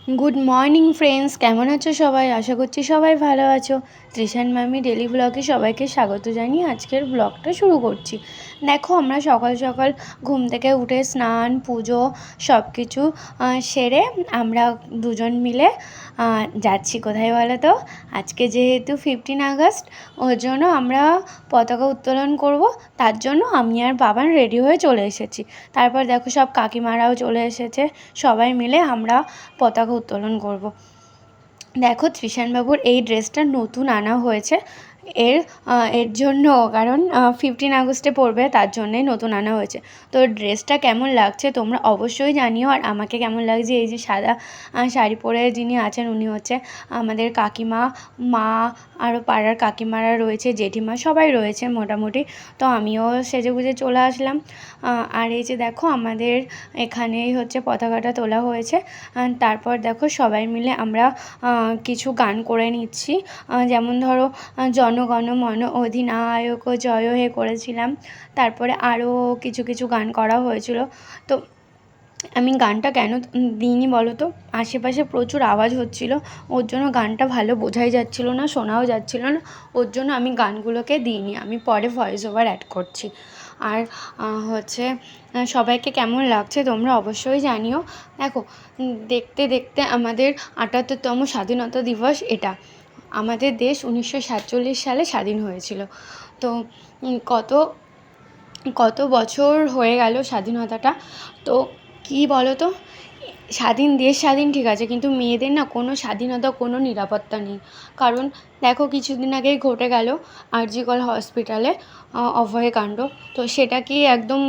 Good morning friends, কেমন আছো সবাই? আশা করছি সবাই ভালো আছো। তৃষান মামি ডেলি ব্লগে সবাইকে স্বাগত জানিয়ে আজকের ব্লগটা শুরু করছি। দেখো, আমরা সকাল সকাল ঘুম থেকে উঠে স্নান পুজো সব কিছু সেরে আমরা দুজন মিলে যাচ্ছি কোথায় বলো তো? আজকে যেহেতু 15 আগস্ট, ওর জন্য আমরা পতাকা উত্তোলন করব। তার জন্য আমি আর বাবান রেডি হয়ে চলে এসেছি। তারপর দেখো, সব কাকিমারাও চলে এসেছে। সবাই মিলে আমরা পতাকা উত্তোলন করব। দেখো, তৃষানবাবুর এই ড্রেসটা নতুন আনা হয়েছে। এর জন্য, কারণ 15 আগস্টে পড়বে, তার জন্যই নতুন আনা হয়েছে। তো ড্রেসটা কেমন লাগছে তোমরা অবশ্যই জানিও। আর আমাকে কেমন লাগছে, এই যে সাদা শাড়ি পরে যিনি আছেন উনি হচ্ছে আমাদের কাকিমা, মা, আরও পাড়ার কাকিমারা রয়েছে, জেঠিমা সবাই রয়েছে মোটামুটি। তো আমিও সেজেগুজে চলে আসলাম। আর এই যে দেখো, আমাদের এখানেই হচ্ছে পতাকাটা তোলা হয়েছে। তারপর দেখো, সবাই মিলে আমরা কিছু গান করে নিচ্ছি। যেমন ধরো, জনগণ মন অধিনায়ক জয় হে করেছিলাম। তারপরে আরও কিছু কিছু গান করা হয়েছিল। তো আমি গানটা কেন দিইনি বলো তো? আশেপাশে প্রচুর আওয়াজ হচ্ছিল, ওর জন্য গানটা ভালো বোঝাই যাচ্ছিল না, শোনাও যাচ্ছিল না। ওর জন্য আমি গানগুলোকে দিইনি, আমি পরে ভয়েস ওভার অ্যাড করছি। আর হচ্ছে সবাইকে কেমন লাগছে তোমরা অবশ্যই জানিও। দেখো, দেখতে দেখতে আমাদের ৭৮তম স্বাধীনতা দিবস এটা। আমাদের দেশ 1947 সালে স্বাধীন হয়েছিল। তো কত কত বছর হয়ে গেল স্বাধীনতাটা। তো কী বলো তো, স্বাধীন দেশ স্বাধীন ঠিক আছে, কিন্তু মেয়েদের না কোনো স্বাধীনতা, কোনো নিরাপত্তা নেই। কারণ দেখো, কিছুদিন আগেই ঘটে গেল আরজি কর হসপিটালে অভয়কাণ্ড। তো সেটা কি একদম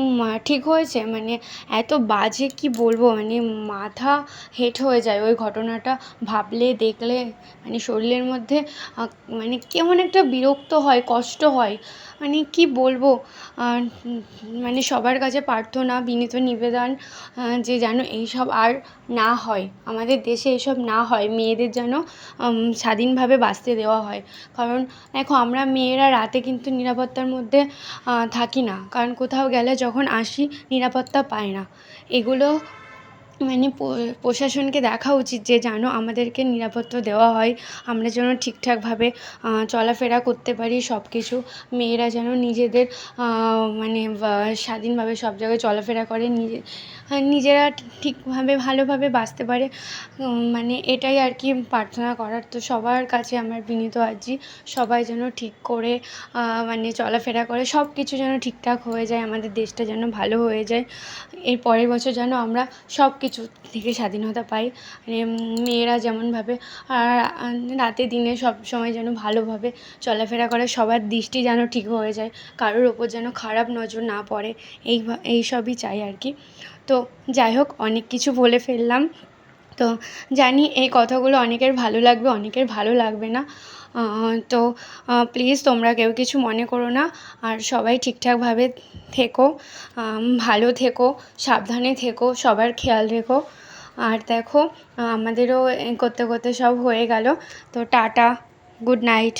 ঠিক হয়েছে? মানে এত বাজে, কি বলবো, মানে মাথা হেঁট হয়ে যায় ওই ঘটনাটা ভাবলে, দেখলে। মানে শরীরের মধ্যে মানে কেমন একটা বিরক্ত হয়, কষ্ট হয়। মানে কি বলবো, মানে সবার কাছে প্রার্থনা, বিনীত নিবেদন যে যেন এইসব আর না হয়, আমাদের দেশে এসব না হয়, মেয়েদের যেন স্বাধীনভাবে বাঁচতে দেওয়া হয়। কারণ দেখো, আমরা মেয়েরা রাতে কিন্তু নিরাপত্তার মধ্যে থাকি না, কারণ কোথাও গেলে যখন আসি নিরাপত্তা পাই না। এগুলো মানে প্রশাসনকে দেখা উচিত যে যেন আমাদেরকে নিরাপত্তা দেওয়া হয়, আমরা যেন ঠিকঠাকভাবে চলাফেরা করতে পারি। সব কিছু মেয়েরা যেন নিজেদের মানে স্বাধীনভাবে সব জায়গায় চলাফেরা করে, নিজেরা ঠিকভাবে ভালোভাবে বাঁচতে পারে। মানে এটাই আর কি প্রার্থনা করার। তো সবার কাছে আমার বিনীত আর্জি, সবাই যেন ঠিক করে মানে চলাফেরা করে, সব কিছু যেন ঠিকঠাক হয়ে যায়, আমাদের দেশটা যেন ভালো হয়ে যায়। এর পরের বছর যেন আমরা সব কিছু থেকে স্বাধীনতা পাই। মানে মেয়েরা যেমনভাবে রাতে দিনে সব সময় যেন ভালোভাবে চলাফেরা করে, সবার দৃষ্টি যেন ঠিক হয়ে যায়, কারোর ওপর যেন খারাপ নজর না পড়ে। এই সবই চাই আর কি। তো যাই হোক, অনেক কিছু বলে ফেললাম। তো জানি এই কথাগুলো অনেকের ভালো লাগবে, অনেকের ভালো লাগবে না। তো প্লিজ তোমরা কেউ কিছু মনে করো না। আর সবাই ঠিকঠাকভাবে থেকো, ভালো থেকো, সাবধানে থেকো, সবার খেয়াল রেখো। আর দেখো, আমাদেরও করতে করতে সব হয়ে গেল। তো টাটা, গুড নাইট।